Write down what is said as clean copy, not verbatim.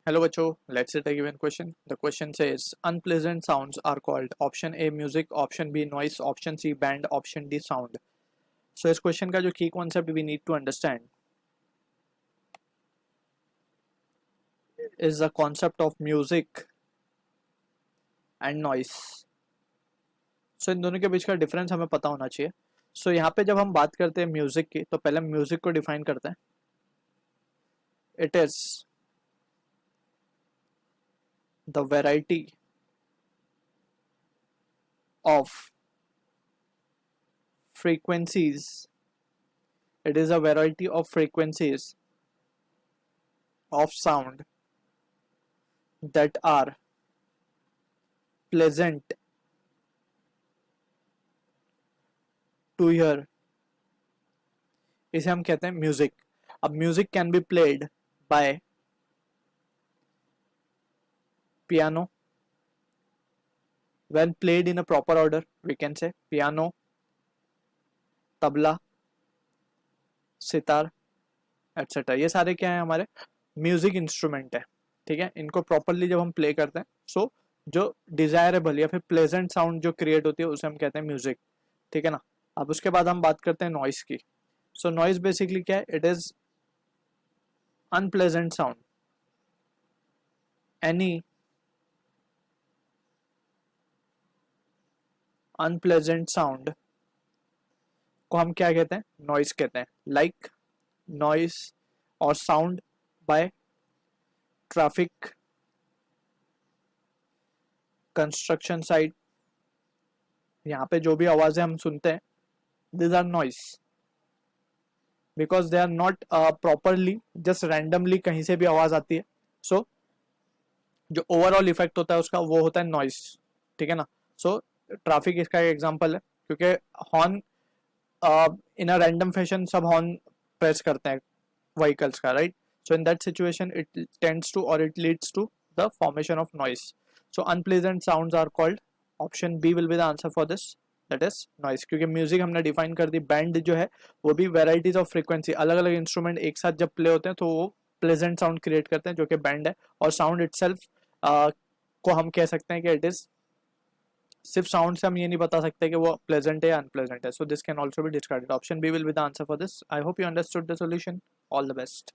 Hello बच्चों, let's take a given question. The question says unpleasant sounds are called option A music, option B noise, option C band, option D sound. So इस question का जो key concept we need to understand is the concept of music and noise. So इन दोनों के बीच का difference हमें पता होना चाहिए. So यहाँ पे जब हम बात करते हैं music की तो पहले music को define करते हैं. It is the variety of frequencies. It is a variety of frequencies of sound that are pleasant to hear. इसे हम कहते हैं म्यूजिक. अब music can be played by piano. when played in a proper order we can say piano, tabla, sitar etcetera. ये सारे क्या है, हमारे म्यूजिक इंस्ट्रूमेंट है. ठीक है, इनको प्रॉपरली जब हम प्ले करते हैं सो जो डिजायरेबल या फिर प्लेजेंट साउंड जो क्रिएट होती है उसे हम कहते हैं म्यूजिक. ठीक है ना. अब उसके बाद हम बात करते हैं नॉइस की. सो नॉइस बेसिकली क्या है, it is unpleasant sound, any unpleasant sound को हम क्या कहते हैं, नॉइस कहते हैं. लाइक नॉइस और sound bye traffic, construction site. यहाँ पे जो भी आवाजें हम सुनते हैं these are noise because they are not properly just randomly कहीं से भी आवाज आती है. so जो ओवरऑल इफेक्ट होता है उसका वो होता है नॉइस. ठीक है ना. सो ट्रैफिक इसका एक एग्जांपल है क्योंकि horn in a random fashion सब हॉर्न प्रेस करते हैं व्हीकल्स का, right. So in that situation it tends to और it leads to the formation of noise. So unpleasant sounds are called, option B will be the answer for this, that is noise. क्योंकि music हमने define कर दी. Band जो है वो भी varieties of frequency, अलग अलग इंस्ट्रूमेंट एक साथ जब प्ले होते हैं तो वो प्लेजेंट साउंड क्रिएट करते हैं जो कि बैंड है. और साउंड इटसेल्फ को हम कह सकते हैं कि इट इज, सिर्फ साउंड से हम ये नहीं बता सकते कि वो प्लेजेंट है या अनप्लेजेंट है. So this can also be discarded. Option B will be the answer for this. I hope you understood the solution. All the best.